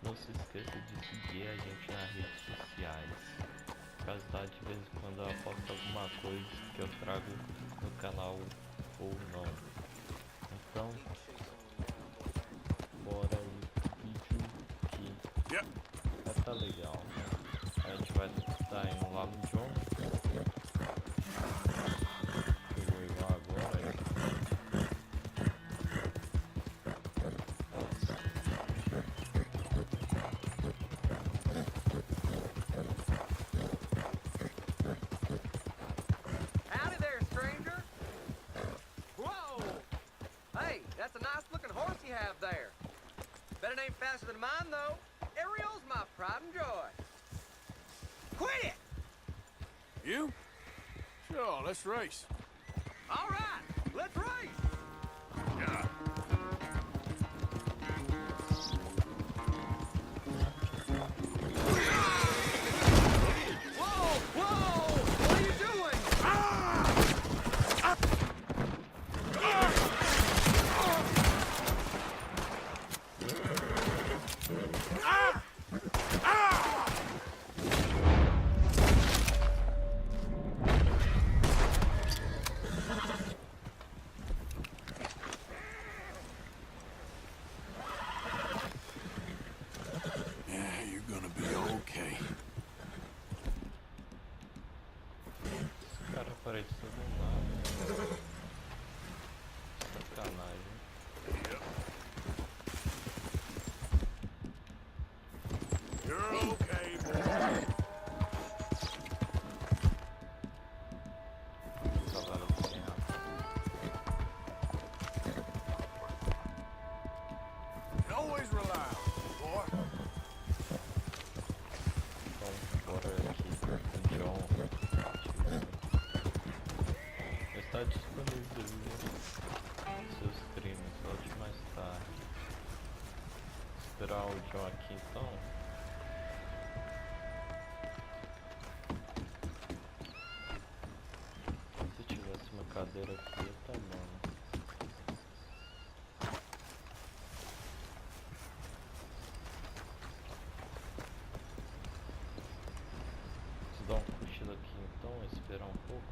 Não se esqueça de seguir a gente nas redes sociais. Caso lá de vez em quando eu aposto alguma coisa que eu trago no canal ou não. Então, bora aí pro vídeo que vai tá legal. A gente vai estar indo lá no John. Eu vou ir lá agora. Howdy there, stranger. Whoa! Hey, that's a nice looking horse you have there. Bet it ain't faster than mine, though. Ariel's my pride and joy. Quit it! You? Sure, let's race. All right, let's race! Yeah. Whoa! Whoa! What are you doing? Yeah, you're gonna be okay. Esse cara apareceu do nada. Sacanagem. You're okay, boy. Cavalo sem água. Always rely on me, boy. Então, bora aqui no John. Está disponível seus streams, volte mais tarde. Esperar o John aqui então. Se tivesse uma cadeira aqui, tá bom. Vou dar um cochilo aqui então, esperar um pouco.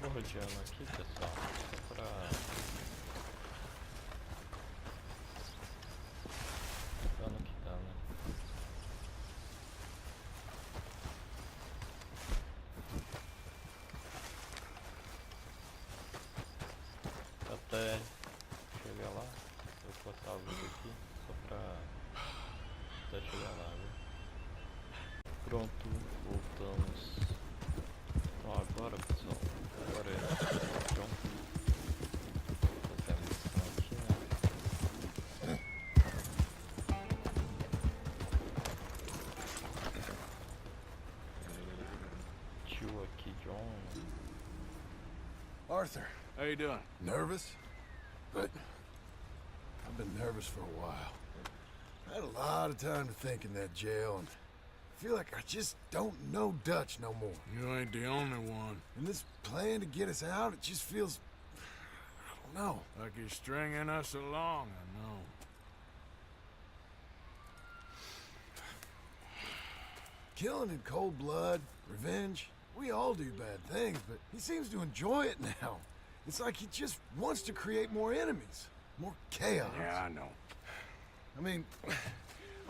Vou rodeando aqui, pessoal, só pra dando que dá, né? Até chegar lá, eu vou cortar o vídeo aqui só pra até chegar lá, viu? Pronto, voltamos. Então agora, pessoal, agora é John. Fazer a missão aqui, né? Tio aqui, John. Arthur, How you doing? nervous? But I've been nervous for a while. I had a lot of time to think in that jail, and I feel like I just don't know Dutch no more. You ain't the only one. And this plan to get us out, it just feels... I don't know. Like you're stringing us along, I know. Killing in cold blood, revenge, we all do bad things, but he seems to enjoy it now. It's like he just wants to create more enemies, more chaos. Yeah, I know. I mean,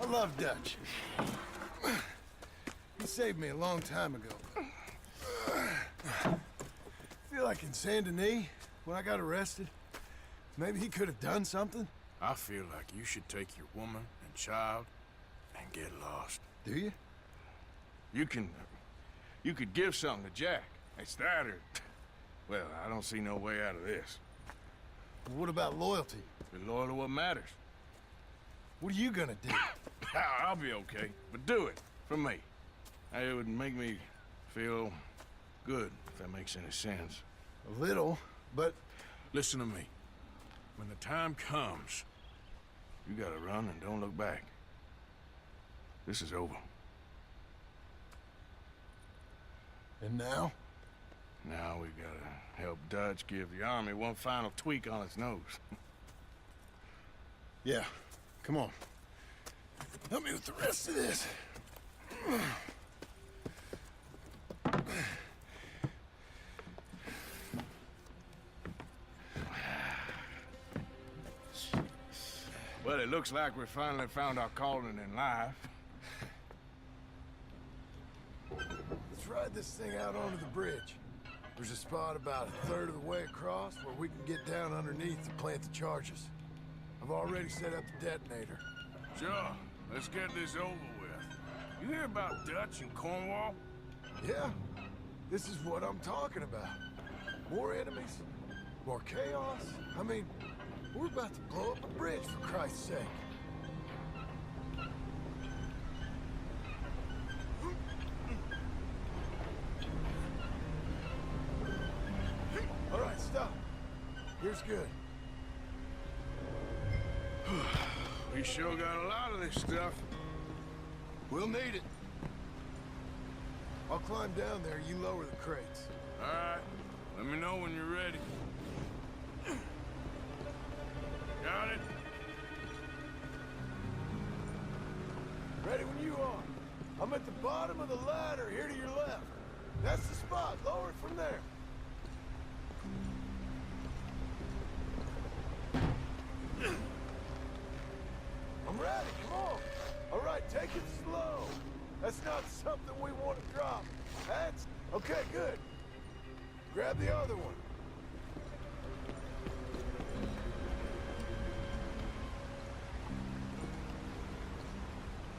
I love Dutch. He saved me a long time ago. I feel like in Saint Denis, when I got arrested, maybe he could have done something. I feel like you should take your woman and child and get lost. Do you? You could give something to Jack. It's that or... Well, I don't see no way out of this. What about loyalty? Be loyal to what matters. What are you gonna do? I'll be okay, but do it, for me. It would make me feel good, if that makes any sense. A little, but Listen to me. when the time comes, you gotta run and don't look back. This is over. And now? Now we gotta help Dutch give the army one final tweak on its nose. Yeah, come on. Help me with the rest of this. Well, it looks like we finally found our calling in life. Let's ride this thing out onto the bridge. There's a spot about a third of the way across where we can get down underneath to plant the charges. I've already set up the detonator. Sure, let's get this over with. You hear about Dutch and Cornwall? Yeah, this is what I'm talking about. More enemies, more chaos. I mean, we're about to blow up a bridge, for Christ's sake. All right, stop. Here's good. We sure got a lot of this stuff. We'll need it. I'll climb down there, you lower the crates. All right, let me know when you're ready. Got it? Ready when you are. I'm at the bottom of the ladder, here to your left. That's the spot. Lower it from there. I'm ready. Come on. All right, take it slow. That's not something we want to drop. That's... Okay, good. Grab the other one.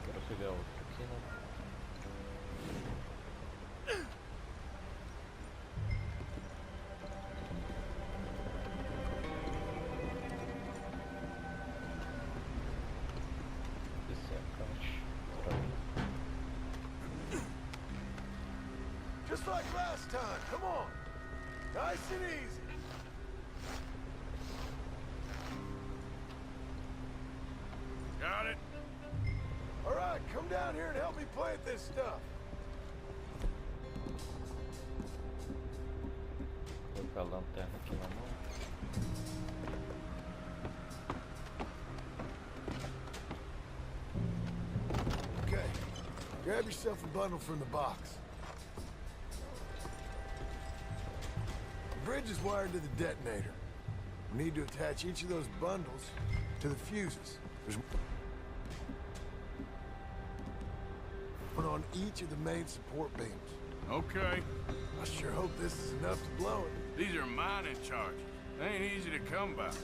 Quero pegar outro aqui, né? Esse é a caixa pra mim. Just like last time. Come on. Nice and easy. Got it? All right, come down here and help me plant this stuff. Vou colocar a lanterna aqui na mão. Okay. Grab yourself a bundle from the box. The bridge is wired to the detonator. We need to attach each of those bundles to the fuses. There's one on each of the main support beams. Okay. I sure hope this is enough to blow it. These are mining charges. They ain't easy to come by. If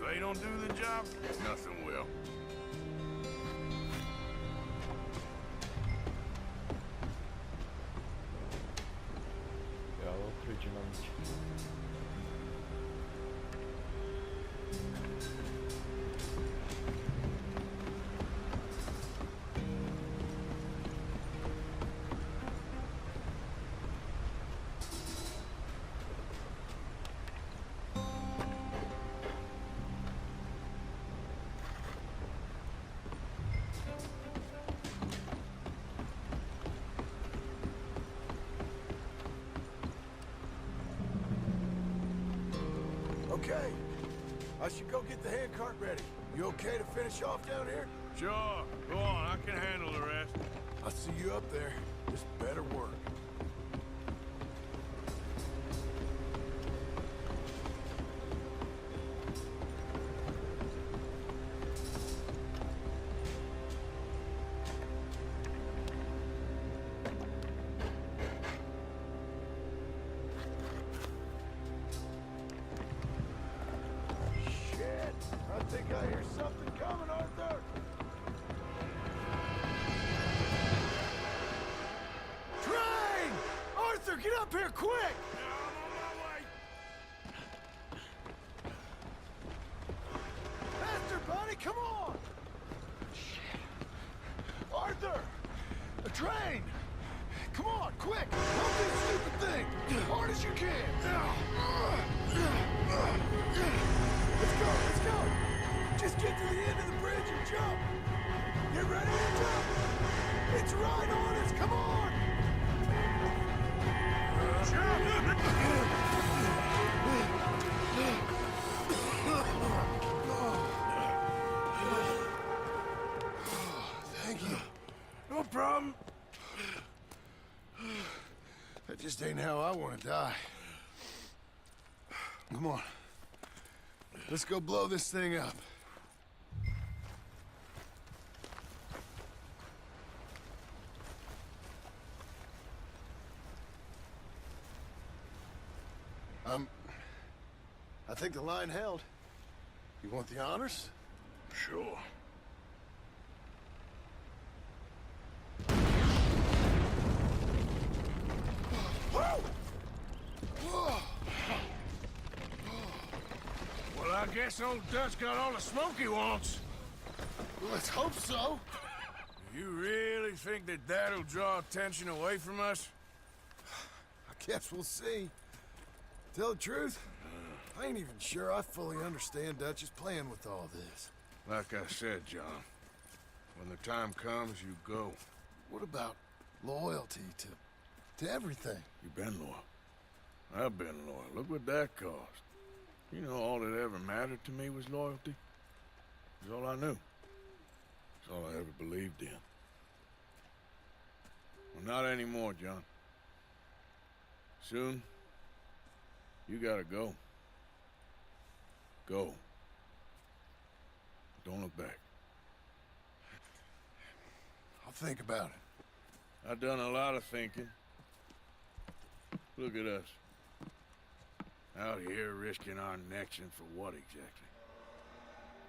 they don't do the job, nothing will. Pegar outro dinamite. Okay. I should go get the handcart ready. You okay to finish off down here? Sure. Go on, I can handle the rest. I'll see you up there. This better work. Shit! I think I hear something coming, Arthur! Train! Arthur, get up here, quick! Yeah, I'm on my way. Faster, buddy, come on! Shit. Arthur! A train! Come on, quick! Help this stupid thing! As hard as you can! Let's go, let's right on us! Come on! Thank you. No problem. That just ain't how I want to die. Come on. Let's go blow this thing up. I think the line held. You want the honors? Sure. Well, I guess old Dutch got all the smoke he wants. Well, let's hope so. You really think that that'll draw attention away from us? I guess we'll see. Tell the truth, I ain't even sure I fully understand Dutch's plan with all this. Like I said, John, when the time comes, you go. What about loyalty to everything? You've been loyal. I've been loyal. Look what that cost. You know, all that ever mattered to me was loyalty. It was all I knew. It's all I ever believed in. Well, not anymore, John. Soon, you gotta go. Go. Don't look back. I'll think about it. I've done a lot of thinking. Look at us. Out here risking our necks, and for what exactly?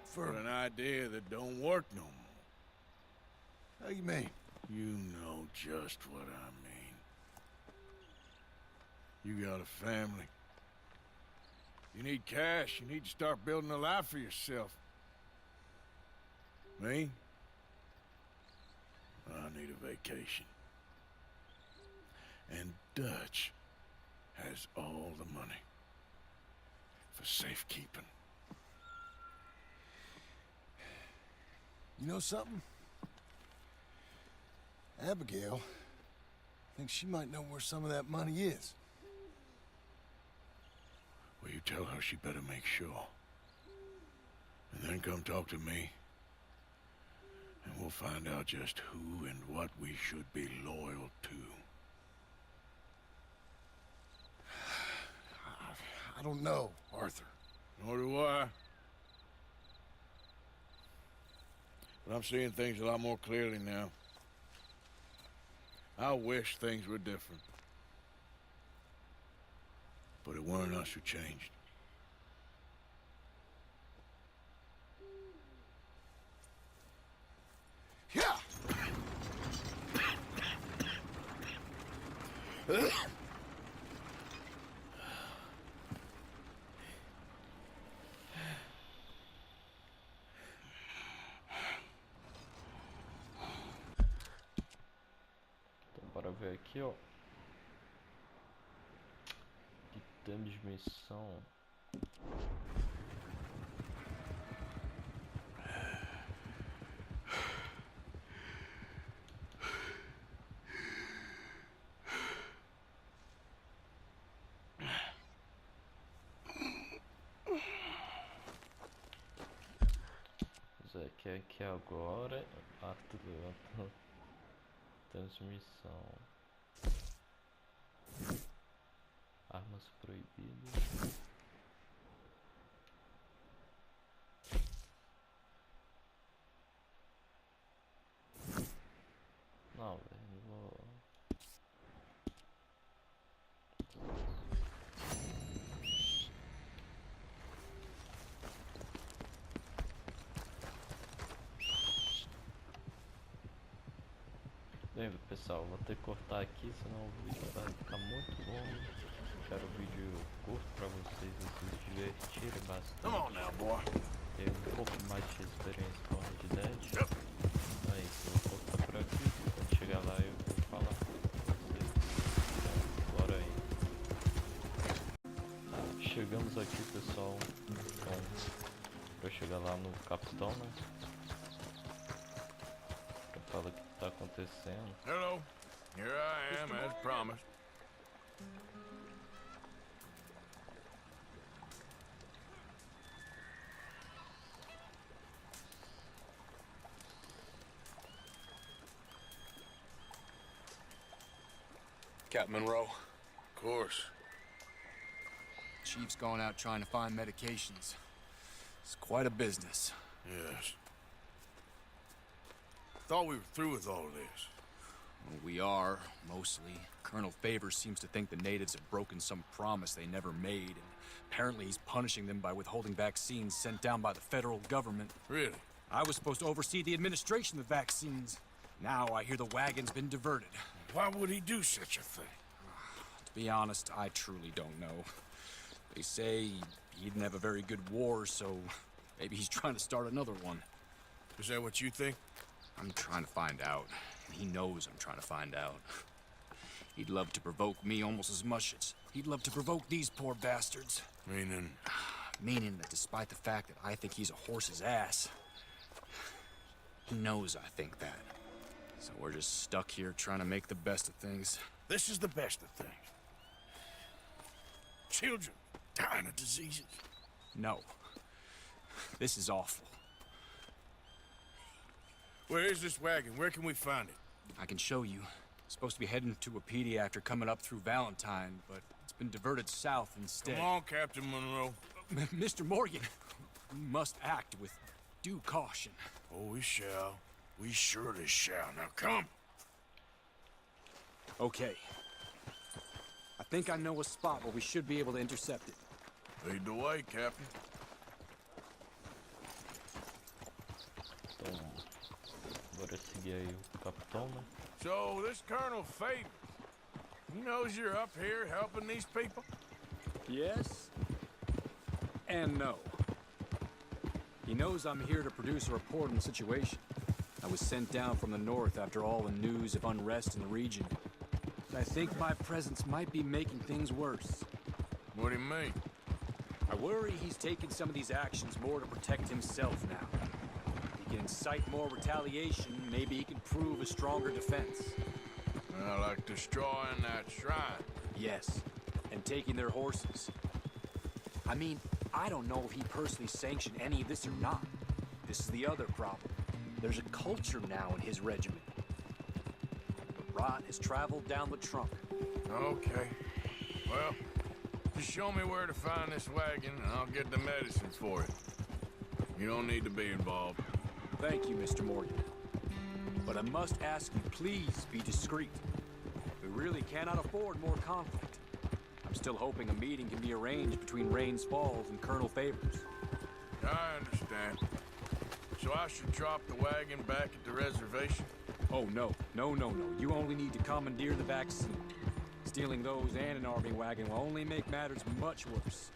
For an idea that don't work no more. How you mean? You know just what I mean. You got a family. You need cash. You need to start building a life for yourself. Me? I need a vacation. And Dutch has all the money for safekeeping. You know something? Abigail thinks she might know where some of that money is. Well, you tell her she better make sure. And then come talk to me. And we'll find out just who and what we should be loyal to. I don't know, Arthur. Nor do I. But I'm seeing things a lot more clearly now. I wish things were different. But it weren't us who changed. Yeah! Então bora ver aqui, ó. Itens de missão. Zé quer que agora Arthur levanta transmissão. Armas proibidas. Não, velho, não vou. Bem, pessoal, vou ter que cortar aqui, senão o vídeo vai ficar muito longo. Quero um vídeo curto pra vocês se divertirem bastante. Come on now, boy. Ter um pouco mais de experiência com Red Dead. É isso, eu vou cortar por aqui. Quando chegar lá eu vou falar com vocês. Então, bora aí. Tá, chegamos aqui, pessoal. Então, pra chegar lá no capitão, né? Pra falar que tá tá acontecendo. Hello. Here I am, as promised. Captain Monroe, Of course. Chief's gone out trying to find medications. It's quite a business. Yes. Thought we were through with all of this. Well, we are, mostly. Colonel Favors seems to think the natives have broken some promise they never made, and apparently he's punishing them by withholding vaccines sent down by the federal government. Really? I was supposed to oversee the administration of vaccines. Now I hear the wagon's been diverted. Why would he do such a thing? To be honest, I truly don't know. They say he didn't have a very good war, so maybe he's trying to start another one. Is that what you think? I'm trying to find out, and he knows I'm trying to find out. He'd love to provoke me almost as much as he'd love to provoke these poor bastards. Meaning? Meaning that despite the fact that I think he's a horse's ass, he knows I think that. So we're just stuck here trying to make the best of things. This is the best of things. Children dying of diseases. No. This is awful. Where is this wagon? Where can we find it? I can show you. Supposed to be heading to a PD after coming up through Valentine, but it's been diverted south instead. Come on, Captain Monroe. Mr. Morgan, we must act with due caution. Oh, we shall. We surely shall. Now come. Okay. I think I know a spot where we should be able to intercept it. Lead the way, Captain. Então, bora seguir aí o capitão, né? So, this Colonel Favors, he knows you're up here helping these people? Yes. And no. He knows I'm here to produce a report on the situation. I was sent down from the north after all the news of unrest in the region. I think my presence might be making things worse. What do you mean? I worry he's taking some of these actions more to protect himself now. If he can incite more retaliation, maybe he can prove a stronger defense. Like destroying that shrine. Yes, and taking their horses. I mean, I don't know if he personally sanctioned any of this or not. This is the other problem. There's a culture now in his regiment. The rot has traveled down the trunk. Okay. Well, just show me where to find this wagon, and I'll get the medicine for it. You don't need to be involved. Thank you, Mr. Morgan. But I must ask you, please be discreet. We really cannot afford more conflict. I'm still hoping a meeting can be arranged between Rains Falls and Colonel Favors. I understand. So I should drop the wagon back at the reservation? Oh, no. No. You only need to commandeer the vaccine. Stealing those and an army wagon will only make matters much worse.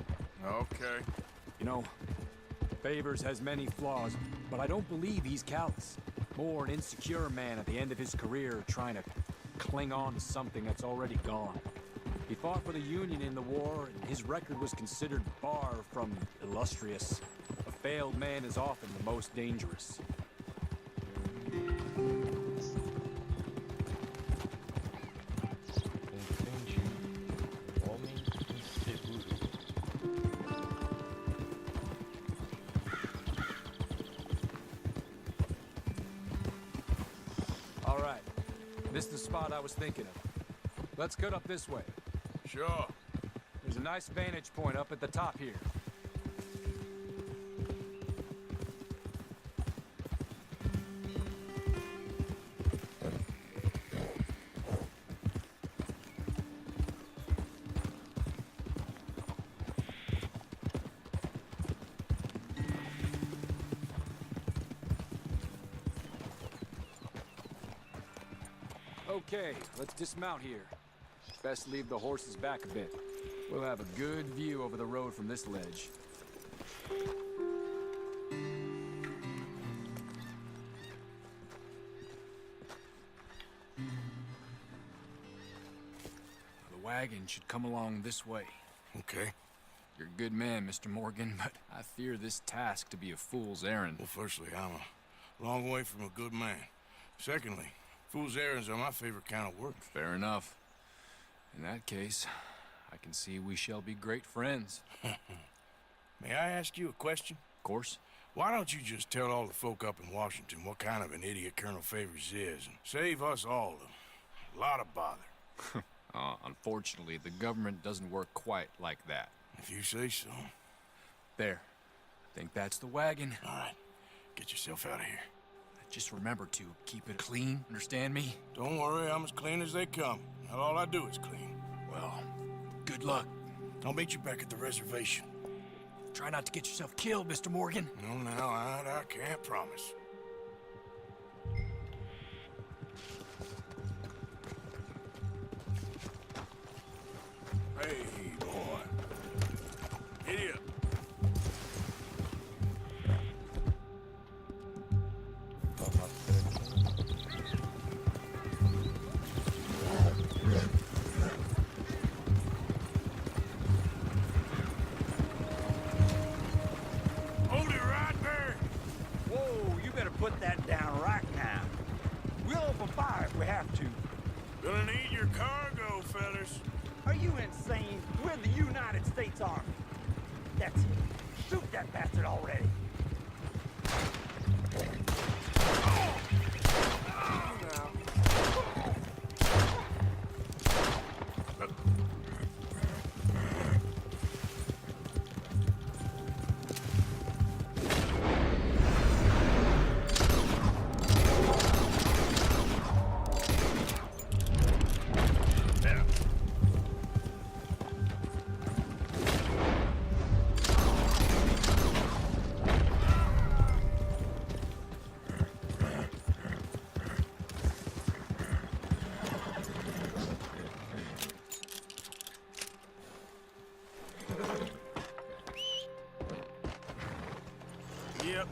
Okay. You know, Favors has many flaws, but I don't believe he's callous. More an insecure man at the end of his career trying to cling on to something that's already gone. He fought for the Union in the war, and his record was considered far from illustrious. A failed man is often the most dangerous. Entendi. Homem inseguro. All right. This is the spot I was thinking of. Let's cut up this way. Sure. There's a nice vantage point up at the top here. Okay, let's dismount here. Best leave the horses back a bit. We'll have a good view over the road from this ledge. The wagon should come along this way. Okay. You're a good man, Mr. Morgan, but I fear this task to be a fool's errand. Well, firstly, I'm a long way from a good man. Secondly, Fool's errands are my favorite kind of work. Fair enough. In that case, I can see we shall be great friends. May I ask you a question? Of course. Why don't you just tell all the folk up in Washington what kind of an idiot Colonel Favors is and save us all a lot of bother? Unfortunately, the government doesn't work quite like that. If you say so. There. I think that's the wagon. All right, get yourself out of here. Just remember to keep it clean, understand me? Don't worry, I'm as clean as they come. Not all I do is clean. Well, good luck. I'll meet you back at the reservation. Try not to get yourself killed, Mr. Morgan. No, I can't promise. Hey, boy. Giddy up. Hold it right there. Whoa, you better put that down right now. We'll open fire if we have to. Gonna need your cargo, fellas. Are you insane? We're the United States Army. That's it. Shoot that bastard already. Yep.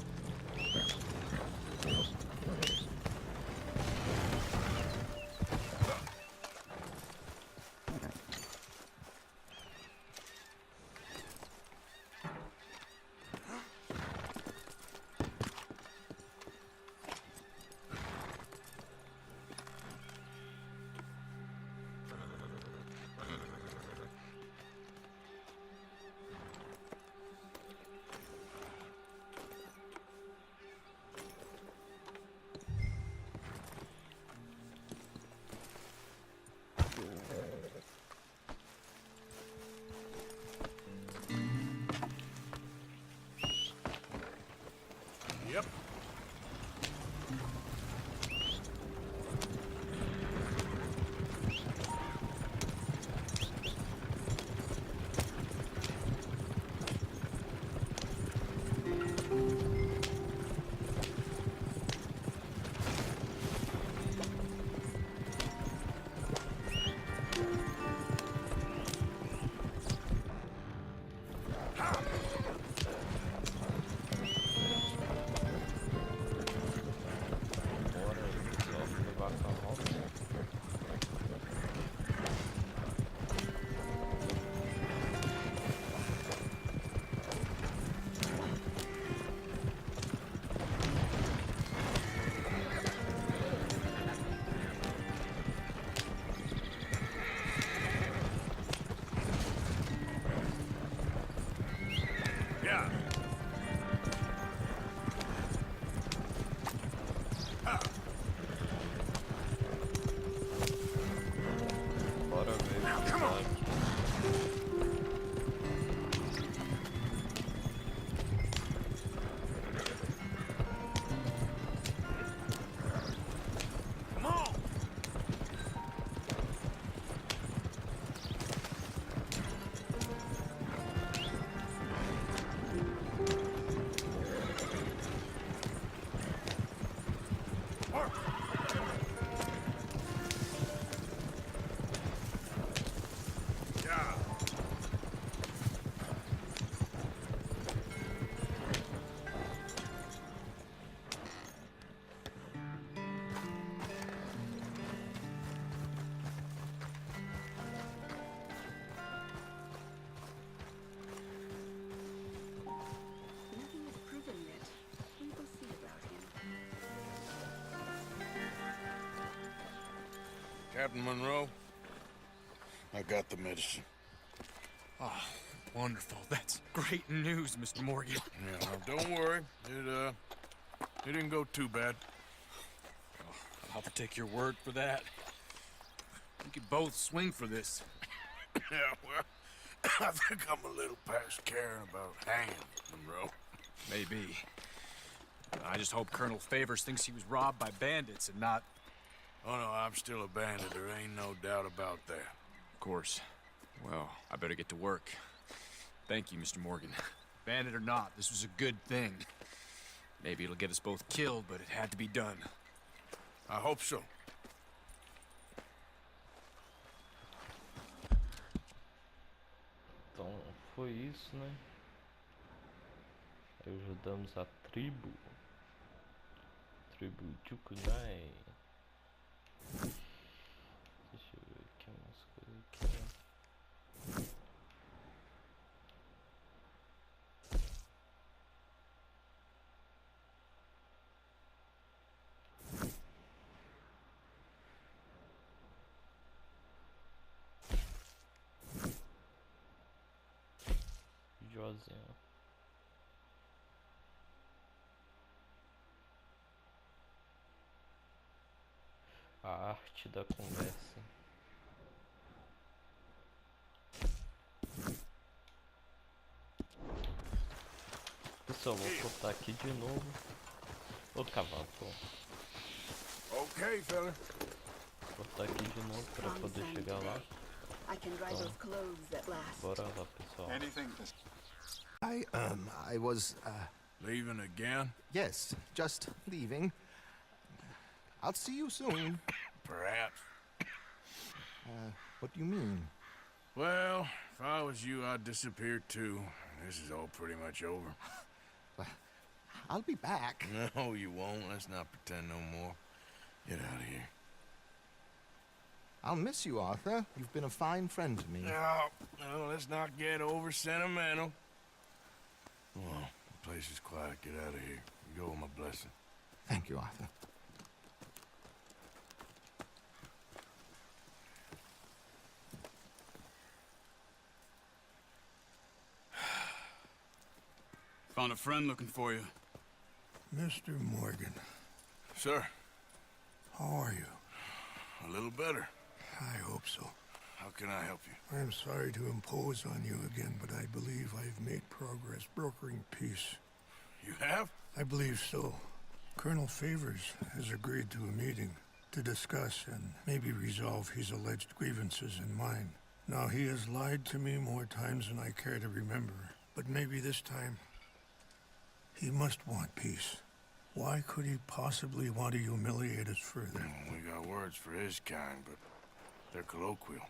Yep. Captain Monroe, I got the medicine. Oh, wonderful. That's great news, Mr. Morgan. Yeah, well, don't worry. It didn't go too bad. I'll have to take your word for that. We could both swing for this. Yeah, well, I think I'm a little past caring about hanging, Monroe. Maybe. I just hope Colonel Favors thinks he was robbed by bandits and not... Oh, no, I'm still a bandit. There ain't no doubt about that. Of course. Well, I better get to work. Thank you, Mr. Morgan. Bandit or not, this was a good thing. Maybe it'll get us both killed, but it had to be done. I hope so. Então foi isso, né? Ajudamos a tribo. Tribo Chukunai. Deixa eu ver aqui umas coisas aqui. Josinha. A arte da conversa. Pessoal, vou cortar aqui de novo. Ô cavalo, pô. Okay, fella. Vou cortar aqui de novo para poder chegar lá. Bora lá, pessoal. I was, Leaving again? yes, just leaving. I'll see you soon. Perhaps. What do you mean? Well, if I was you, I'd disappear too. This is all pretty much over. I'll be back. No, you won't. Let's not pretend no more. Get out of here. I'll miss you, Arthur. You've been a fine friend to me. No, let's not get over sentimental. Well, the place is quiet. Get out of here. You go with my blessing. Thank you, Arthur. Found a friend looking for you. Mr. Morgan, Sir, how are you? a little better. I hope so. How can I help you? I'm sorry to impose on you again, but I believe I've made progress brokering peace. You have? I believe so. Colonel Favors has agreed to a meeting to discuss and maybe resolve his alleged grievances and mine. Now, he has lied to me more times than I care to remember, but maybe this time he must want peace. Why could he possibly want to humiliate us further? Well, we got words for his kind, but they're colloquial.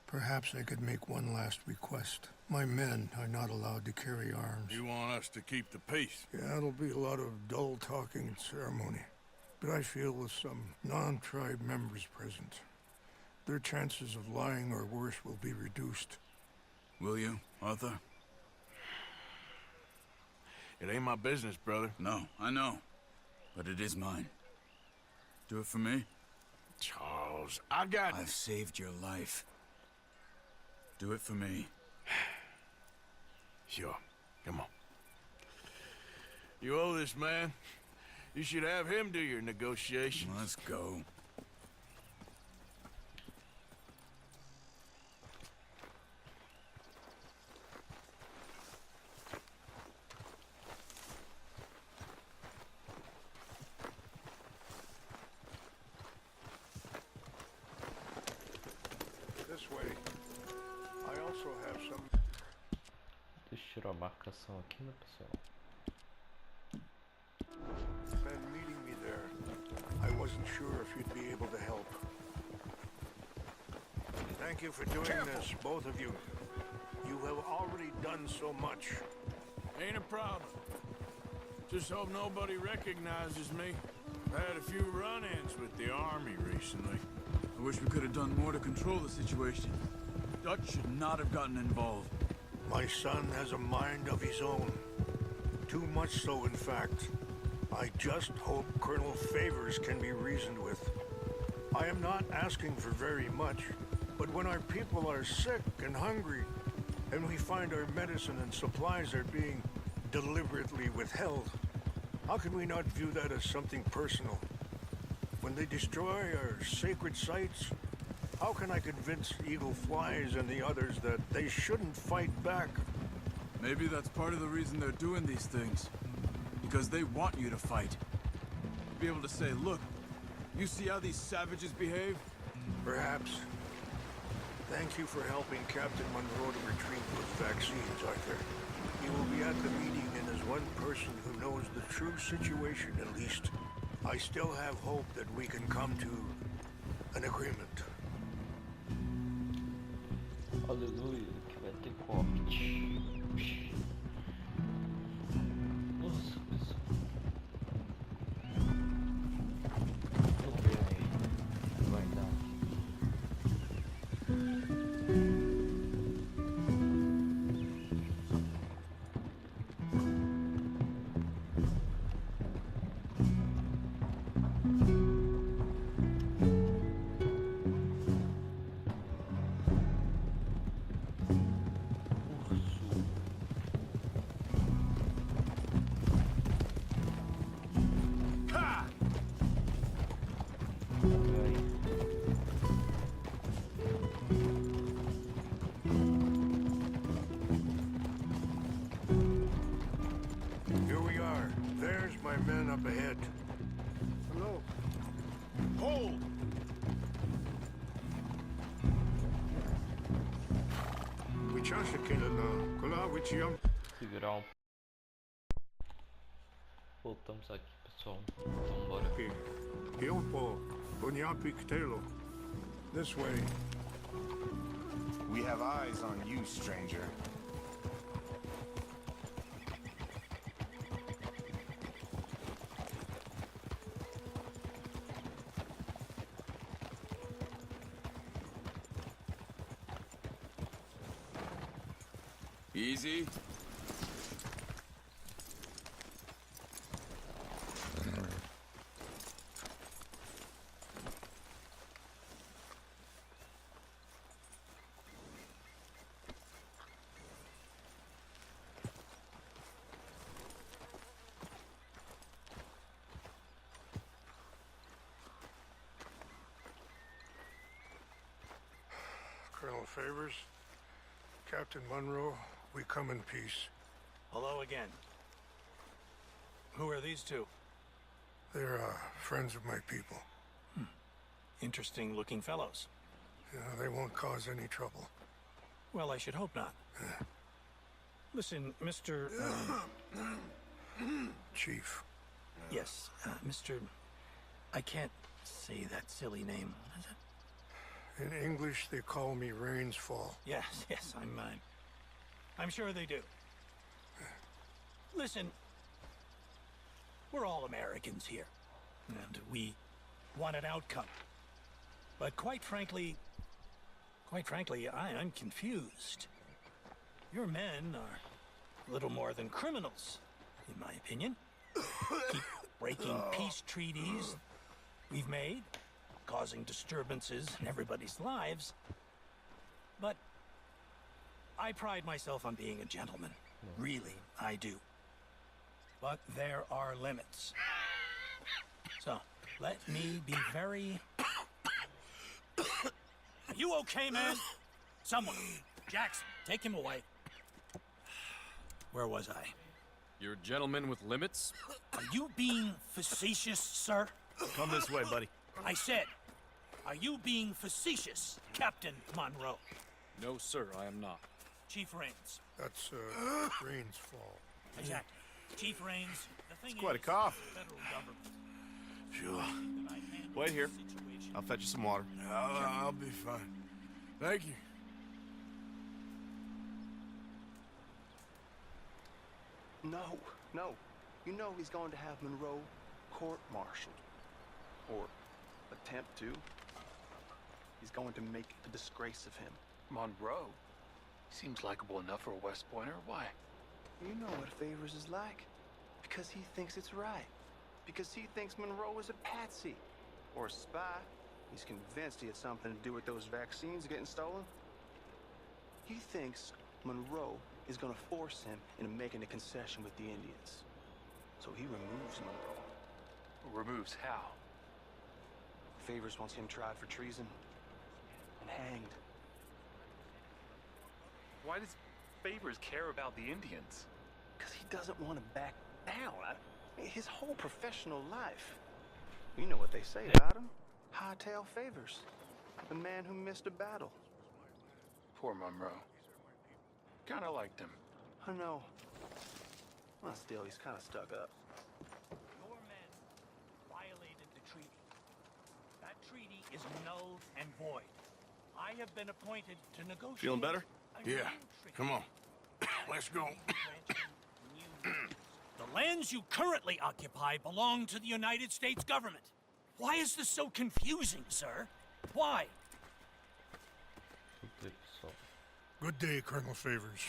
Perhaps I could make one last request. My men are not allowed to carry arms. You want us to keep the peace? Yeah, it'll be a lot of dull talking and ceremony. But I feel with some non-tribe members present, their chances of lying or worse will be reduced. Will you, Arthur? It ain't my business, brother. No, I know. But it is mine. Do it for me? Charles, I got... I've saved your life. Do it for me. Sure. Come on. You owe this man. You should have him do your negotiations. Let's go. This way. I also have some... Deixa eu tirar a marcação aqui, né, pessoal? men meeting me there. I wasn't sure if you'd be able to help. Thank you for doing this, both of you. You have already done so much. Ain't a problem. Just hope nobody recognizes me. I had a few run-ins with the army recently. I wish we could have done more to control the situation. Dutch should not have gotten involved. My son has a mind of his own. Too much so, in fact. I just hope Colonel Favors can be reasoned with. I am not asking for very much, but when our people are sick and hungry, and we find our medicine and supplies are being deliberately withheld, how can we not view that as something personal? When they destroy our sacred sites, how can I convince Eagle Flies and the others that they shouldn't fight back? Maybe that's part of the reason they're doing these things. Because they want you to fight. Be able to say, look, you see how these savages behave? Perhaps. Thank you for helping Captain Monroe to retrieve those vaccines, Arthur. He will be at the meeting, and as one person who knows the true situation at least, I still have hope that we can come to an agreement. Aleluia, que vai ter corte. Nossa, pessoal. Vamos ver aí. Vai dar. Here we are. There's my men up ahead. Hello. Hold! Segurar Voltamos aqui, pessoal. Então bora. This way. We have eyes on you, stranger. Easy. Colonel Favors, Captain Monroe, we come in peace. Hello again. Who are these two? They're friends of my people. Interesting looking fellows. Yeah, they won't cause any trouble. Well, I should hope not. Listen, Mr. Chief. Yes, Mr. I can't say that silly name. Is it? In English, they call me Rainsfall. Yes, I'm sure they do. Listen, we're all Americans here, and we want an outcome. But quite frankly, I'm confused. Your men are a little more than criminals, in my opinion. Keep breaking peace treaties we've made, causing disturbances in everybody's lives. But I pride myself on being a gentleman. Really, I do. But there are limits. So, let me be very... Are you okay, man? Someone. Jackson, take him away. Where was I? You're a gentleman with limits? Are you being facetious, sir? Come this way, buddy. I said, are you being facetious, Captain Monroe? No, sir, I am not. Chief Raines. That's, Rainsfall. Exactly. Chief Raines, the thing It's quite a is, cough. the federal government. Sure. that I handle Wait here. the situation. I'll fetch you some water. I'll be fine. Thank you. No. You know he's going to have Monroe court-martialed. Or attempt to. He's going to make a disgrace of him. Monroe? Seems likable enough for a West Pointer. Why? You know what Favors is like. Because he thinks it's right. Because he thinks Monroe is a patsy. Or a spy. He's convinced he had something to do with those vaccines getting stolen. He thinks Monroe is gonna force him into making a concession with the Indians. So he removes Monroe. Removes how? Favors wants him tried for treason and hanged. Why does Favors care about the Indians? Because he doesn't want to back down. His whole professional life. You know what they say about him. Hightail Favors. The man who missed a battle. Poor Monroe. Kinda liked him. I know. Well, still, he's kind of stuck up. Your men violated the treaty. That treaty is null and void. I have been appointed to negotiate. Feeling better? a new Yeah. treaty. Come on. Let's go. The lands you currently occupy belong to the United States government. Why is this so confusing, sir? Why? Tudo pessoal. Good day, Colonel Favors.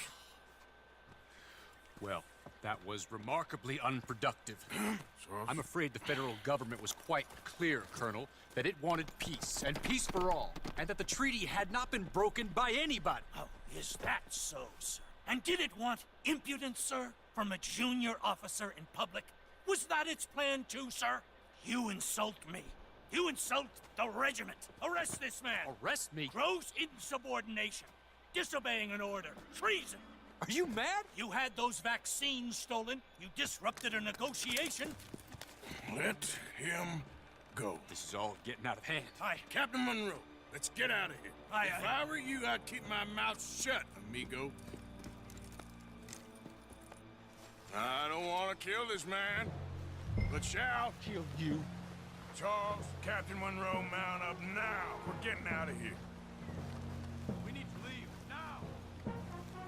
Well, that was remarkably unproductive. So, I'm afraid the federal government was quite clear, Colonel, that it wanted peace, and peace for all, and that the treaty had not been broken by anybody. Oh, is that so, sir? And did it want impudence, sir, from a junior officer in public? Was that its plan too, sir? You insult me. You insult the regiment. Arrest this man. Arrest me? Gross insubordination. Disobeying an order. Treason. Are you mad? You had those vaccines stolen. You disrupted a negotiation. let him go. This is all getting out of hand. Aye. Captain Monroe, let's get out of here. Aye, If aye. I were you, I'd keep my mouth shut, amigo. I don't want to kill this man, but shall Kill you. Charles, Captain Monroe, mount up now. We're getting out of here. We need to leave now.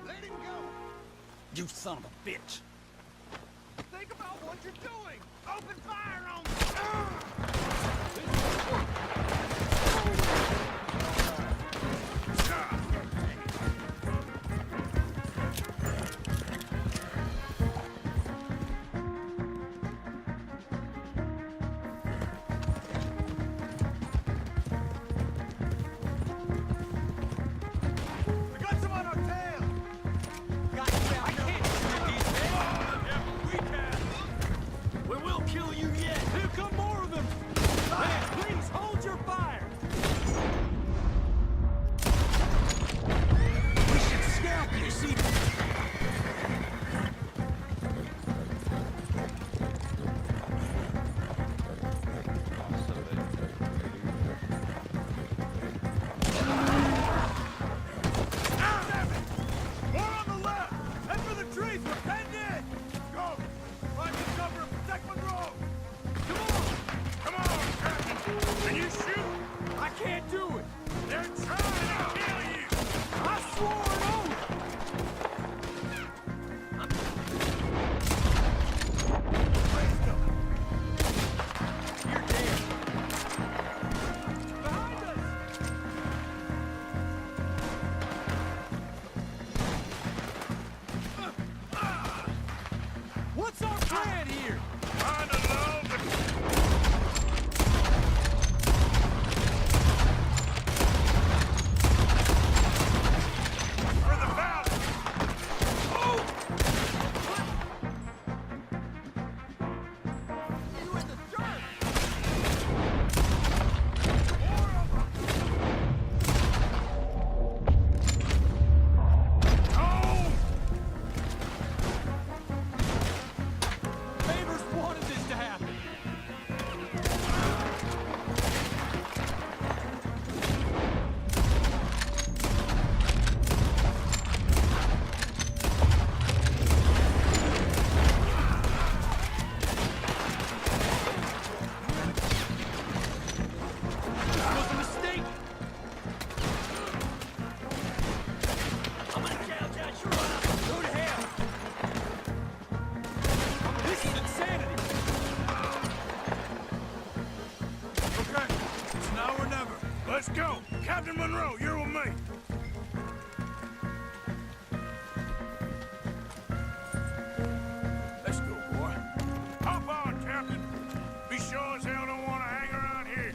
Let him go! You son of a bitch. Think about what you're doing! Open fire on them! We got some on our tail! Got you out. I can't shoot these men! Yeah, but we can. We will kill you yet. Here come more of them. Man, please hold your fire. We should scalp you, see? Nossa, velho. More on the left! Head for the trees! We're penned in! Go! Find the cover and protect Monroe! Come on, Captain! Can you shoot? I can't do it. They're trying to kill you! I swore an oath. You're dead. Behind us. What's our plan here? Find a love for the valley! You in the dirt! Favors wanted this to happen. This was a mistake. I'm gonna gouge out your eye. Go to hell. This is insanity. Okay, it's now or never. Let's go! Captain Monroe, you're with me! Let's go, boy. Hop on, Captain! Be sure as hell don't want to hang around here.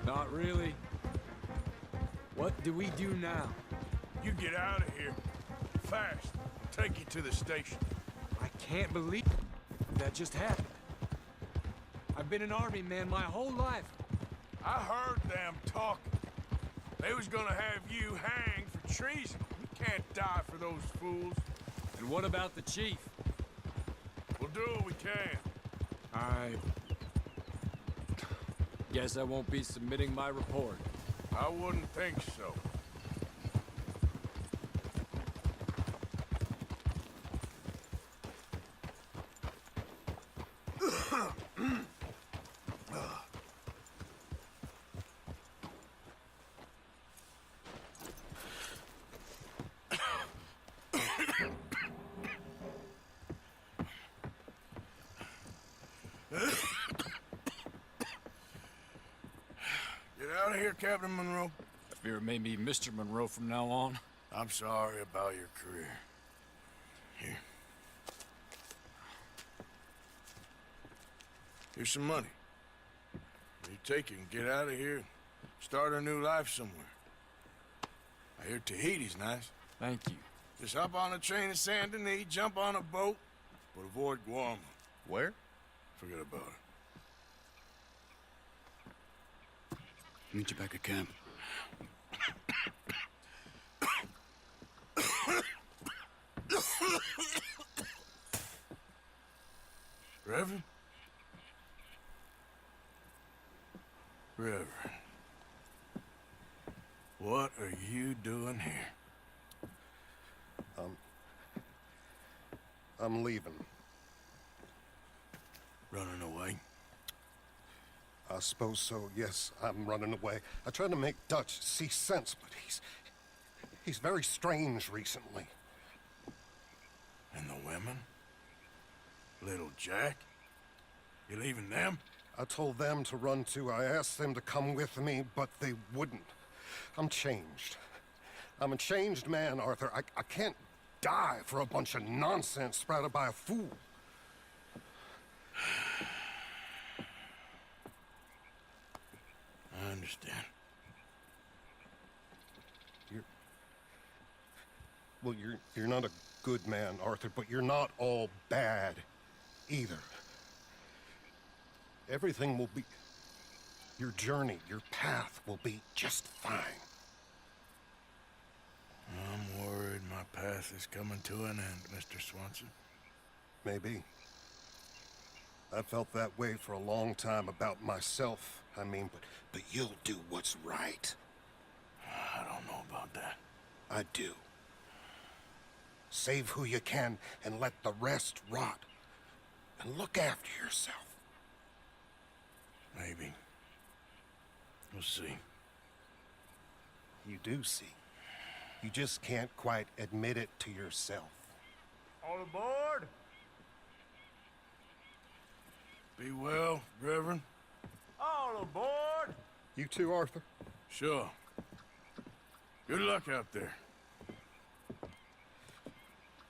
Not really. What do we do now? You get out of here. Fast. Take you to the station. I can't believe that just happened. I've been an army man my whole life. I heard them talking. They was gonna have you hanged for treason. You can't die for those fools. And what about the chief? We'll do what we can. I guess I won't be submitting my report. I wouldn't think so. Get out of here, Captain Monroe. I fear it may be Mr. Monroe from now on. I'm sorry about your career. Here. Here's some money. You take it and get out of here and start a new life somewhere. I hear Tahiti's nice. Thank you. Just hop on a train to Saint Denis, jump on a boat, but avoid Guam. Where? Forget about it. Meet you back at camp. Reverend? Reverend. What are you doing here? I'm leaving. Running away? I suppose so, yes, I'm running away. I tried to make Dutch see sense, but he's very strange recently. And the women? Little Jack? You leaving them? I told them to run too. I asked them to come with me, but they wouldn't. I'm changed. I'm a changed man, Arthur. I can't die for a bunch of nonsense sprouted by a fool. I understand. You're not a good man, Arthur, but you're not all bad either. Everything will be... Your journey, your path will be just fine. I'm worried my path is coming to an end, Mr. Swanson. Maybe. I felt that way for a long time about myself, I mean, but you'll do what's right. I don't know about that. I do. Save who you can and let the rest rot. And look after yourself. Maybe. We'll see. You do see. You just can't quite admit it to yourself. All aboard! Be well, Reverend. All aboard! You too, Arthur? Sure. Good luck out there.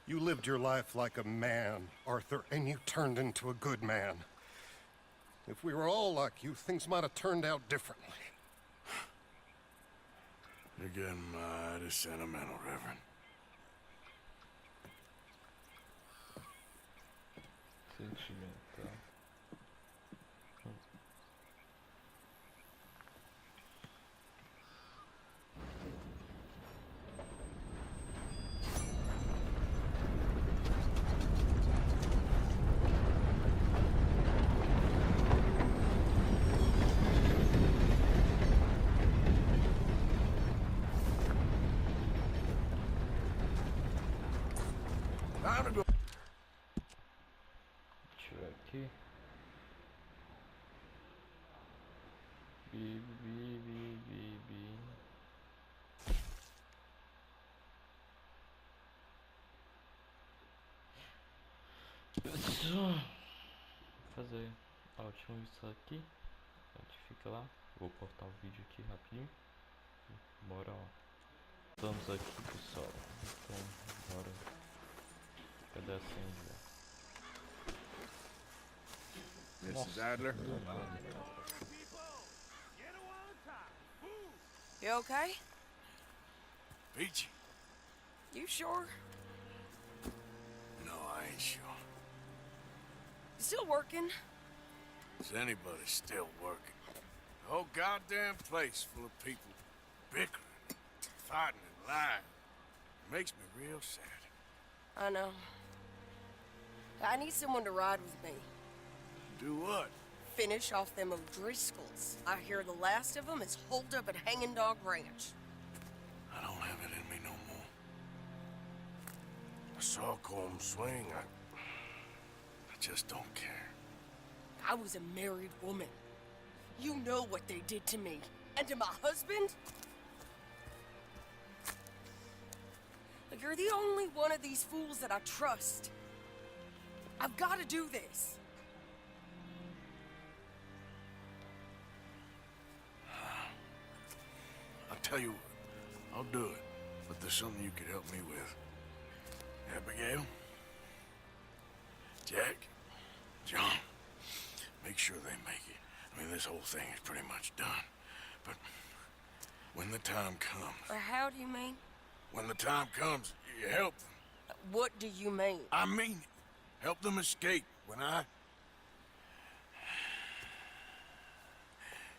You lived your life like a man, Arthur, and you turned into a good man. If we were all like you, things might have turned out differently. You're getting mighty sentimental, Reverend. Sentimental. Time to go. Deixa eu ver aqui. Bi. Vou fazer a última missão aqui. A gente fica lá. Vou cortar o vídeo aqui rapidinho. Bora lá. Estamos aqui, pessoal. Então, bora. Cadê a senha? Mrs. Adler. You okay? Peachy? You sure? No, I ain't sure. You still working? Is anybody still working? The whole goddamn place full of people bickering, fighting, and lying. It makes me real sad. I know. I need someone to ride with me. Do what? Finish off them O'Driscolls. I hear the last of them is holed up at Hanging Dog Ranch. I don't have it in me no more. I saw Colm swing. I just don't care. I was a married woman. You know what they did to me. And to my husband? Like, you're the only one of these fools that I trust. I've got to do this. I'll tell you what. I'll do it. But there's something you could help me with. Abigail? Jack? John? Make sure they make it. I mean, this whole thing is pretty much done. But when the time comes... Or how do you mean? When the time comes, you help them. What do you mean? I mean it. Help them escape. When I...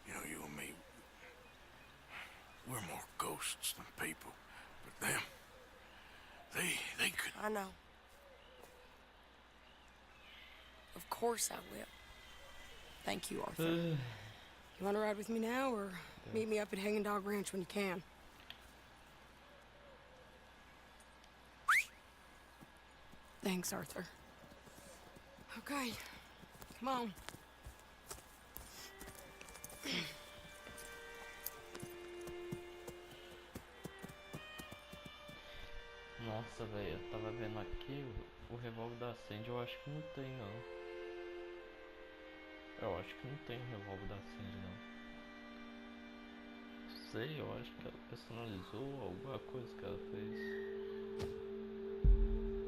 You know, you and me... We're more ghosts than people. But them... They could... I know. Of course I will. Thank you, Arthur. You want to ride with me now, or meet me up at Hanging Dog Ranch when you can? Thanks, Arthur. Okay, come on. Nossa, velho, eu tava vendo aqui o revólver da Sandy, eu acho que não tem não. Eu acho que não tem o revólver da Sandy não. Sei, eu acho que ela personalizou alguma coisa que ela fez.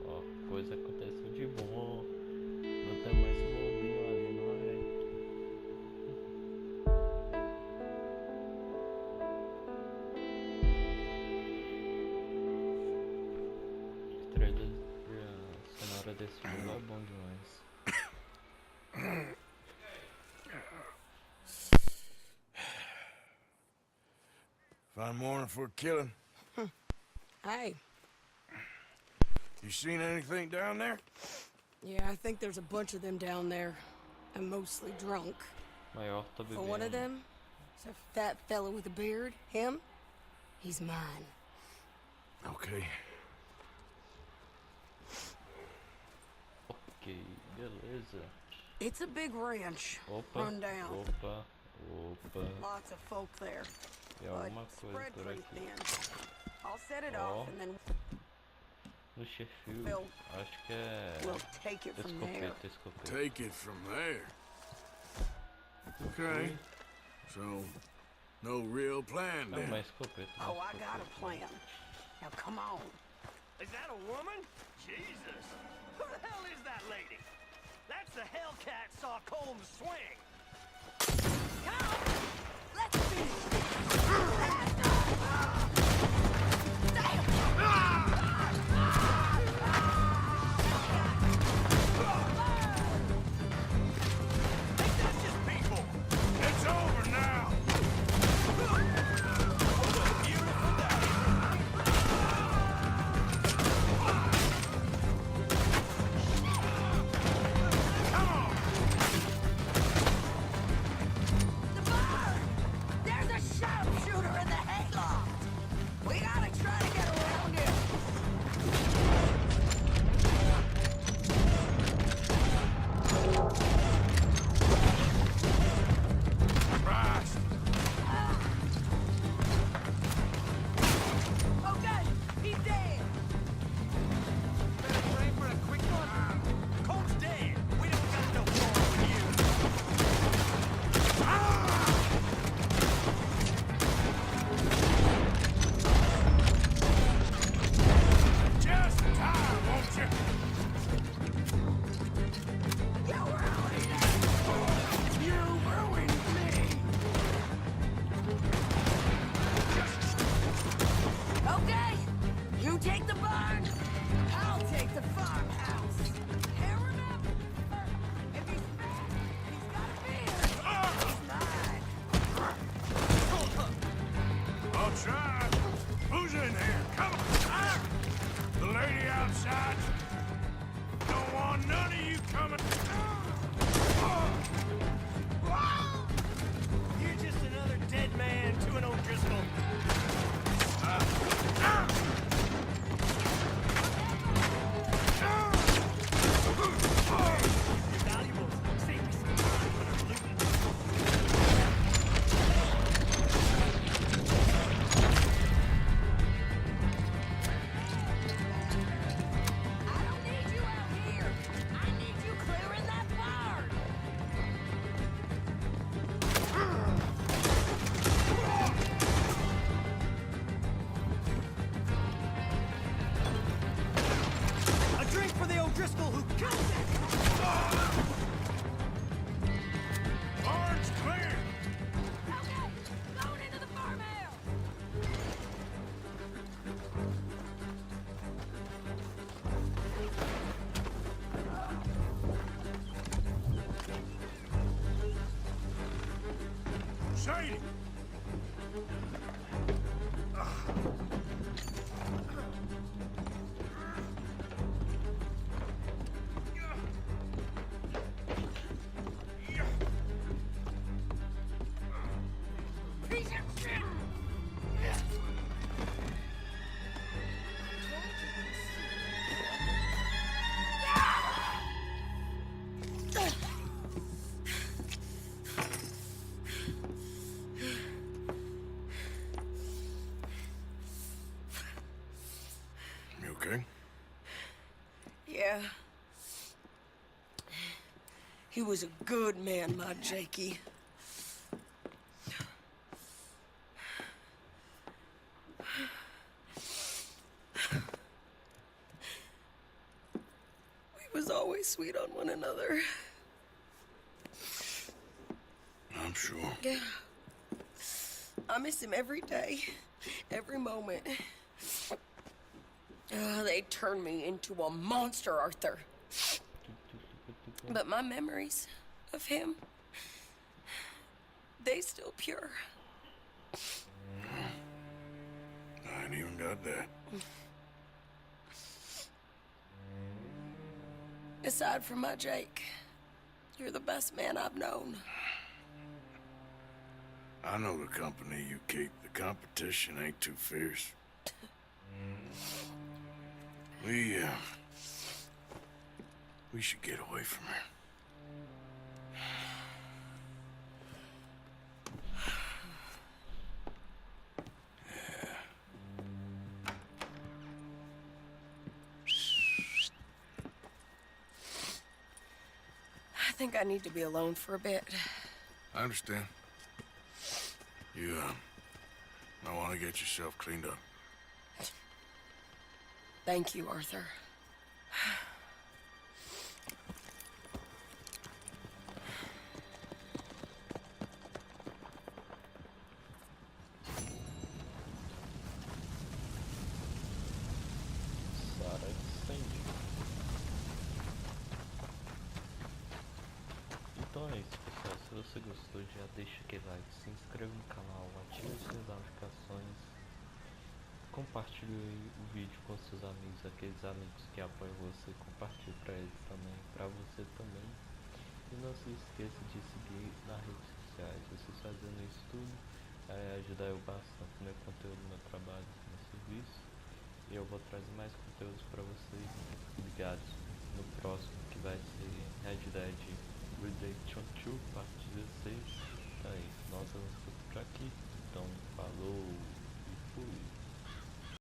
Ó, coisa aconteceu de bom. Não tem mais um lobinho ali, não é? A cenoura desse jogo é bom demais. Fine morning for a killing. Hey. You seen anything down there? Yeah, I think there's a bunch of them down there. I'm mostly drunk. Maior tá For one of bebendo. them, it's a fat fella with a beard. Him, he's mine. Okay. Ok, beleza. It's a big ranch. Opa, Run down. opa. Lots of folk there. E But alguma coisa spread por pretty aqui. thin. I'll set it Ó. off and then No Sheffield, Phil, acho que é we'll take it from there. escopeta. Take it from there. Okay. So, no real plan Não, then. mas escopeta. Oh, I got a plan. Now come on. Is that a woman? Jesus. Who the hell is that lady? That's the Hellcat saw Colm swing. Come on. Let's finish this. That's just people. It's over now. Beautiful day. Come on. The bar! There's a sharpshooter in the inside! You okay? Yeah. He was a good man, my Jakey. We was always sweet on one another. I'm sure. Yeah. I miss him every day, every moment. They turned me into a monster, Arthur. But my memories of him, they still pure. I ain't even got that. Aside from my Jake, you're the best man I've known. I know the company you keep. The competition ain't too fierce. We should get away from her. I think I need to be alone for a bit. I understand. You, might want to get yourself cleaned up. Thank you, Arthur. Então é isso, pessoal. Se você gostou, já deixa aquele like, se inscreva no canal, ative as notificações, compartilhe o vídeo com seus amigos, aqueles amigos que apoiam você, compartilhe para eles também, para você também. E não se esqueça de seguir nas redes sociais. Vocês fazendo isso tudo ajuda eu bastante no meu conteúdo, no meu trabalho, no meu serviço. E eu vou trazer mais conteúdos para vocês ligados no próximo, que vai ser Red Dead Redemption 2, parte 16. Então é isso, nós vamos por aqui. Então, falou.